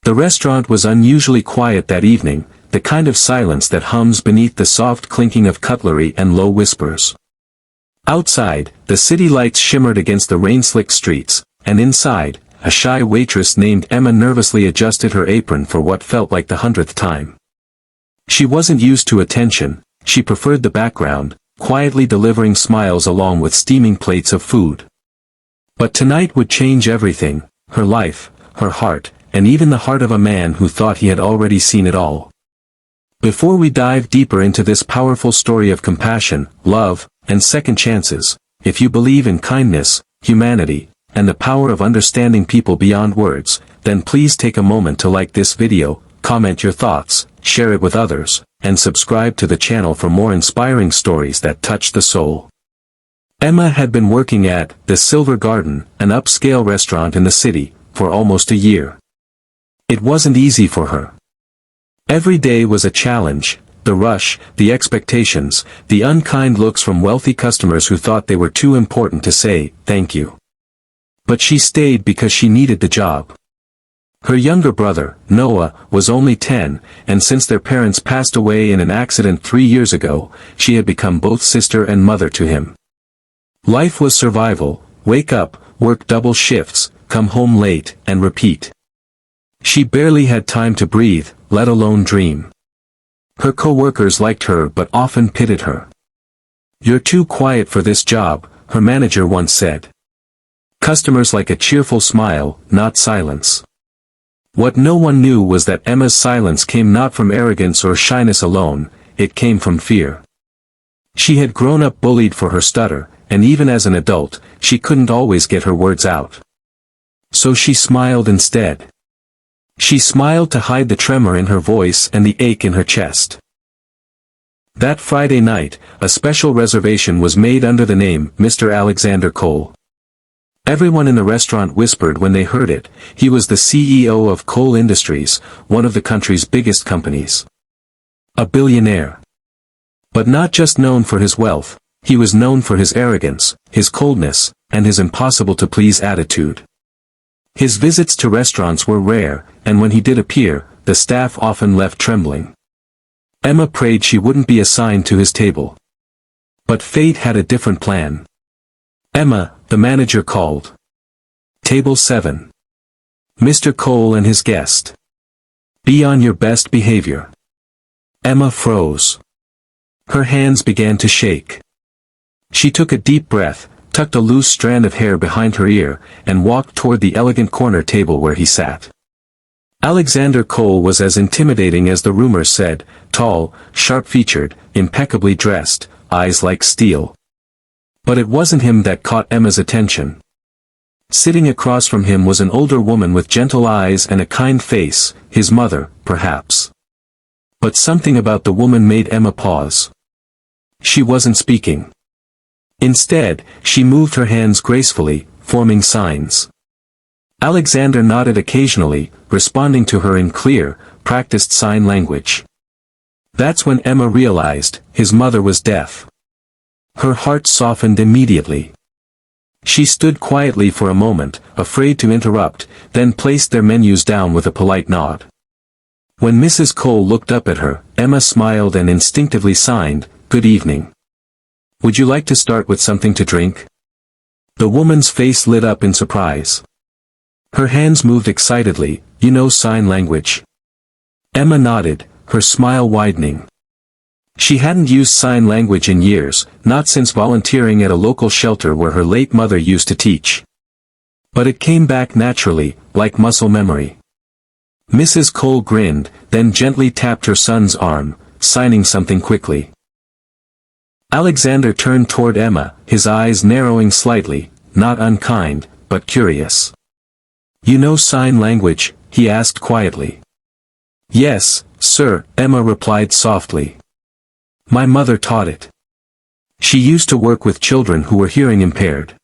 The restaurant was unusually quiet that evening, the kind of silence that hums beneath the soft clinking of cutlery and low whispers. Outside, the city lights shimmered against the rain-slicked streets, and inside, a shy waitress named Emma nervously adjusted her apron for what felt like the 100th time. She wasn't used to attention, she preferred the background, quietly delivering smiles along with steaming plates of food. But tonight would change everything, her life, her heart, and even the heart of a man who thought he had already seen it all. Before we dive deeper into this powerful story of compassion, love, and second chances, if you believe in kindness, humanity, and the power of understanding people beyond words, then please take a moment to like this video, comment your thoughts, share it with others, and subscribe to the channel for more inspiring stories that touch the soul. Emma had been working at the Silver Garden, an upscale restaurant in the city, for almost a year. It wasn't easy for her. Every day was a challenge, the rush, the expectations, the unkind looks from wealthy customers who thought they were too important to say, thank you. But she stayed because she needed the job. Her younger brother, Noah, was only 10, and since their parents passed away in an accident 3 years ago, she had become both sister and mother to him. Life was survival, wake up, work double shifts, come home late, and repeat. She barely had time to breathe, let alone dream. Her co-workers liked her but often pitied her. "You're too quiet for this job," her manager once said. Customers like a cheerful smile, not silence. What no one knew was that Emma's silence came not from arrogance or shyness alone, it came from fear. She had grown up bullied for her stutter, and even as an adult, she couldn't always get her words out. So she smiled instead. She smiled to hide the tremor in her voice and the ache in her chest. That Friday night, a special reservation was made under the name Mr. Alexander Cole. Everyone in the restaurant whispered when they heard it. He was the CEO of Cole Industries, one of the country's biggest companies. A billionaire. But not just known for his wealth, he was known for his arrogance, his coldness, and his impossible-to-please attitude. His visits to restaurants were rare, and when he did appear, the staff often left trembling. Emma prayed she wouldn't be assigned to his table. But fate had a different plan. "Emma," the manager called. "Table 7. Mr. Cole and his guest. Be on your best behavior." Emma froze. Her hands began to shake. She took a deep breath, tucked a loose strand of hair behind her ear, and walked toward the elegant corner table where he sat. Alexander Cole was as intimidating as the rumors said, tall, sharp-featured, impeccably dressed, eyes like steel. But it wasn't him that caught Emma's attention. Sitting across from him was an older woman with gentle eyes and a kind face, his mother, perhaps. But something about the woman made Emma pause. She wasn't speaking. Instead, she moved her hands gracefully, forming signs. Alexander nodded occasionally, responding to her in clear, practiced sign language. That's when Emma realized, his mother was deaf. Her heart softened immediately. She stood quietly for a moment, afraid to interrupt, then placed their menus down with a polite nod. When Mrs. Cole looked up at her, Emma smiled and instinctively signed, "Good evening. Would you like to start with something to drink?" The woman's face lit up in surprise. Her hands moved excitedly. "You know sign language?" Emma nodded, her smile widening. She hadn't used sign language in years, not since volunteering at a local shelter where her late mother used to teach. But it came back naturally, like muscle memory. Mrs. Cole grinned, then gently tapped her son's arm, signing something quickly. Alexander turned toward Emma, his eyes narrowing slightly, not unkind, but curious. "You know sign language?" he asked quietly. "Yes, sir," Emma replied softly. "My mother taught it. She used to work with children who were hearing impaired."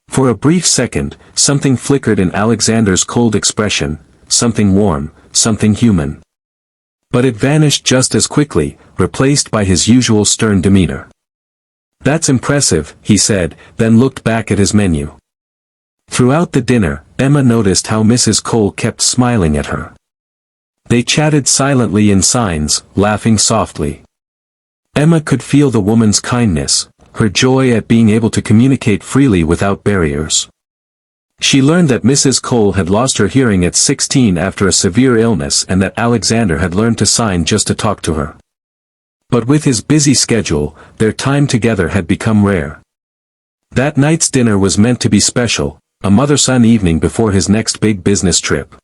For a brief second, something flickered in Alexander's cold expression, something warm, something human. But it vanished just as quickly, replaced by his usual stern demeanor. "That's impressive," he said, then looked back at his menu. Throughout the dinner, Emma noticed how Mrs. Cole kept smiling at her. They chatted silently in signs, laughing softly. Emma could feel the woman's kindness, her joy at being able to communicate freely without barriers. She learned that Mrs. Cole had lost her hearing at 16 after a severe illness and that Alexander had learned to sign just to talk to her. But with his busy schedule, their time together had become rare. That night's dinner was meant to be special, a mother-son evening before his next big business trip.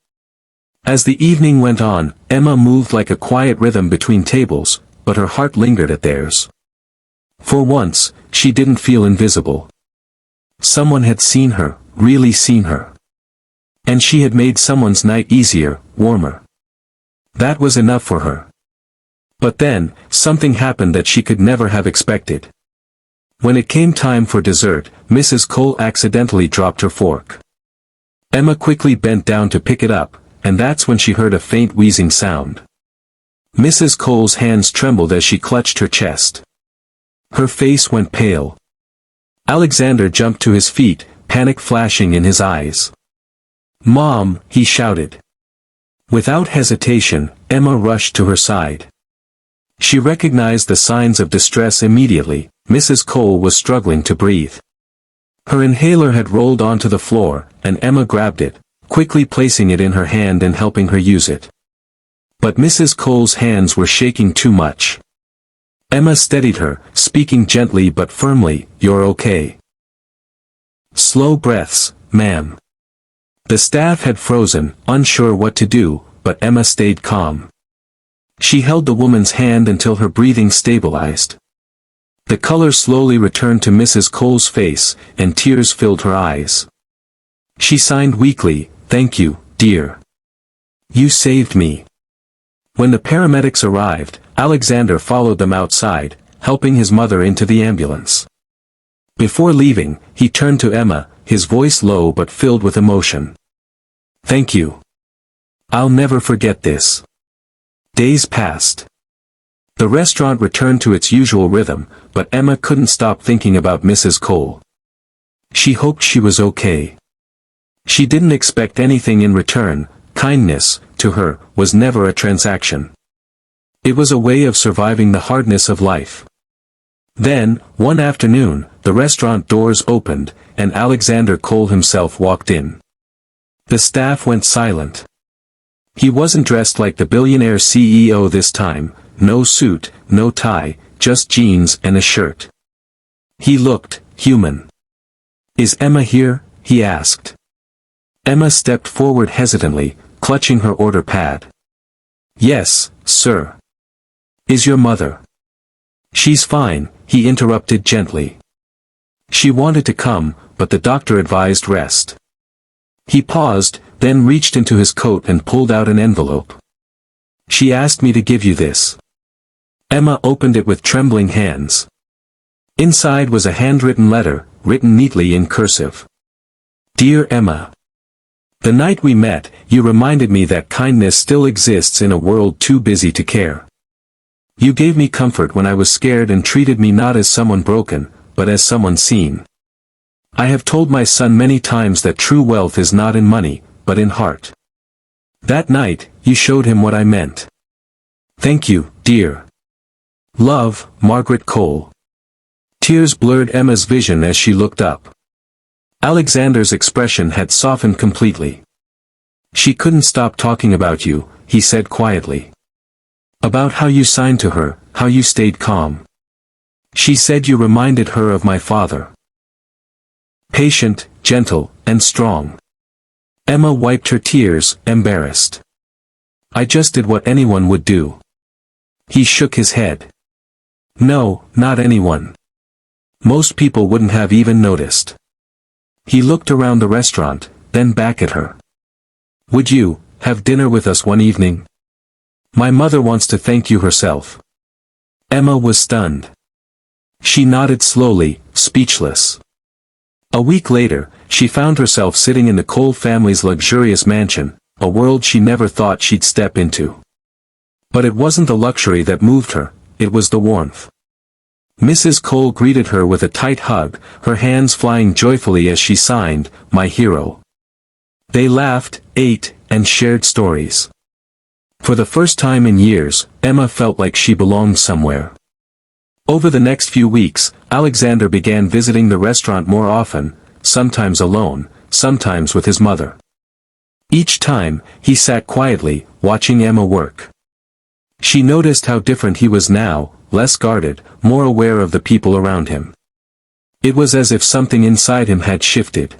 As the evening went on, Emma moved like a quiet rhythm between tables, but her heart lingered at theirs. For once, she didn't feel invisible. Someone had seen her, really seen her. And she had made someone's night easier, warmer. That was enough for her. But then, something happened that she could never have expected. When it came time for dessert, Mrs. Cole accidentally dropped her fork. Emma quickly bent down to pick it up, and that's when she heard a faint wheezing sound. Mrs. Cole's hands trembled as she clutched her chest. Her face went pale. Alexander jumped to his feet, panic flashing in his eyes. "Mom!" he shouted. Without hesitation, Emma rushed to her side. She recognized the signs of distress immediately. Mrs. Cole was struggling to breathe. Her inhaler had rolled onto the floor, and Emma grabbed it, quickly placing it in her hand and helping her use it. But Mrs. Cole's hands were shaking too much. Emma steadied her, speaking gently but firmly, "You're okay." Slow breaths, ma'am. The staff had frozen, unsure what to do, but Emma stayed calm. She held the woman's hand until her breathing stabilized. The color slowly returned to Mrs. Cole's face, and tears filled her eyes. She signed weakly, "Thank you, dear. You saved me." When the paramedics arrived, Alexander followed them outside, helping his mother into the ambulance. Before leaving, he turned to Emma, his voice low but filled with emotion. "Thank you. I'll never forget this." Days passed. The restaurant returned to its usual rhythm, but Emma couldn't stop thinking about Mrs. Cole. She hoped she was okay. She didn't expect anything in return. Kindness, to her, was never a transaction. It was a way of surviving the hardness of life. Then, one afternoon, the restaurant doors opened, and Alexander Cole himself walked in. The staff went silent. He wasn't dressed like the billionaire CEO this time, no suit, no tie, just jeans and a shirt. He looked human. "Is Emma here?" he asked. Emma stepped forward hesitantly, clutching her order pad. "Yes, sir." "Is your mother?" "She's fine," he interrupted gently. "She wanted to come, but the doctor advised rest." He paused, then reached into his coat and pulled out an envelope. "She asked me to give you this." Emma opened it with trembling hands. Inside was a handwritten letter, written neatly in cursive. "Dear Emma. The night we met, you reminded me that kindness still exists in a world too busy to care. You gave me comfort when I was scared and treated me not as someone broken, but as someone seen. I have told my son many times that true wealth is not in money, but in heart. That night, you showed him what I meant. Thank you, dear. Love, Margaret Cole." Tears blurred Emma's vision as she looked up. Alexander's expression had softened completely. "She couldn't stop talking about you," he said quietly. "About how you signed to her, how you stayed calm. She said you reminded her of my father. Patient, gentle, and strong." Emma wiped her tears, embarrassed. "I just did what anyone would do." He shook his head. "No, not anyone. Most people wouldn't have even noticed." He looked around the restaurant, then back at her. "Would you have dinner with us one evening? My mother wants to thank you herself." Emma was stunned. She nodded slowly, speechless. A week later, she found herself sitting in the Cole family's luxurious mansion, a world she never thought she'd step into. But it wasn't the luxury that moved her, it was the warmth. Mrs. Cole greeted her with a tight hug, her hands flying joyfully as she signed, "My hero." They laughed, ate, and shared stories. For the first time in years, Emma felt like she belonged somewhere. Over the next few weeks, Alexander began visiting the restaurant more often, sometimes alone, sometimes with his mother. Each time, he sat quietly, watching Emma work. She noticed how different he was now, less guarded, more aware of the people around him. It was as if something inside him had shifted.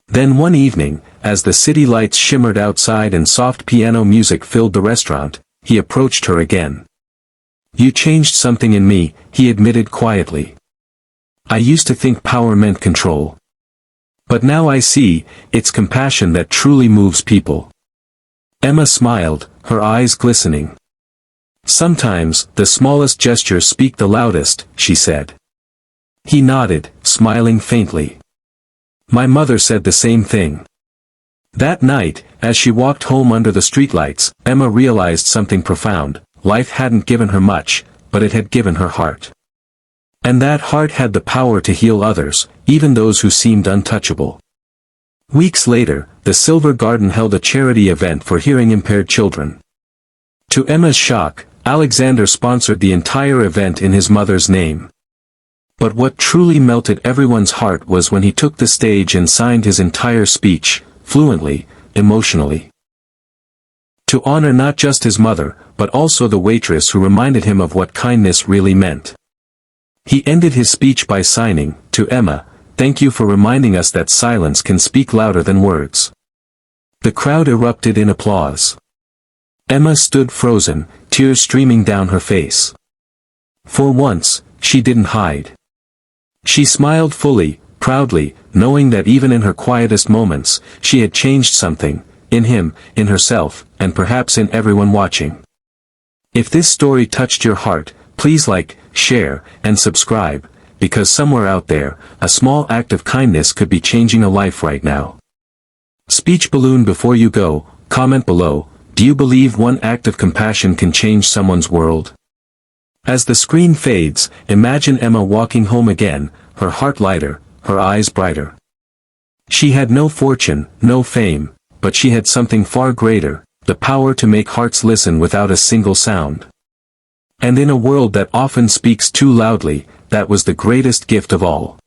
Then one evening, as the city lights shimmered outside and soft piano music filled the restaurant, he approached her again. "You changed something in me," he admitted quietly. "I used to think power meant control. But now I see, it's compassion that truly moves people." Emma smiled, her eyes glistening. "Sometimes, the smallest gestures speak the loudest," she said. He nodded, smiling faintly. "My mother said the same thing." That night, as she walked home under the streetlights, Emma realized something profound. Life hadn't given her much, but it had given her heart. And that heart had the power to heal others, even those who seemed untouchable. Weeks later, the Silver Garden held a charity event for hearing-impaired children. To Emma's shock, Alexander sponsored the entire event in his mother's name. But what truly melted everyone's heart was when he took the stage and signed his entire speech, fluently, emotionally. To honor not just his mother, but also the waitress who reminded him of what kindness really meant. He ended his speech by signing, "To Emma, thank you for reminding us that silence can speak louder than words." The crowd erupted in applause. Emma stood frozen, tears streaming down her face. For once, she didn't hide. She smiled fully, proudly, knowing that even in her quietest moments, she had changed something, in him, in herself, and perhaps in everyone watching. If this story touched your heart, please like, share, and subscribe, because somewhere out there, a small act of kindness could be changing a life right now. Speech balloon before you go, comment below, do you believe one act of compassion can change someone's world? As the screen fades, imagine Emma walking home again, her heart lighter, her eyes brighter. She had no fortune, no fame, but she had something far greater, the power to make hearts listen without a single sound. And in a world that often speaks too loudly, that was the greatest gift of all.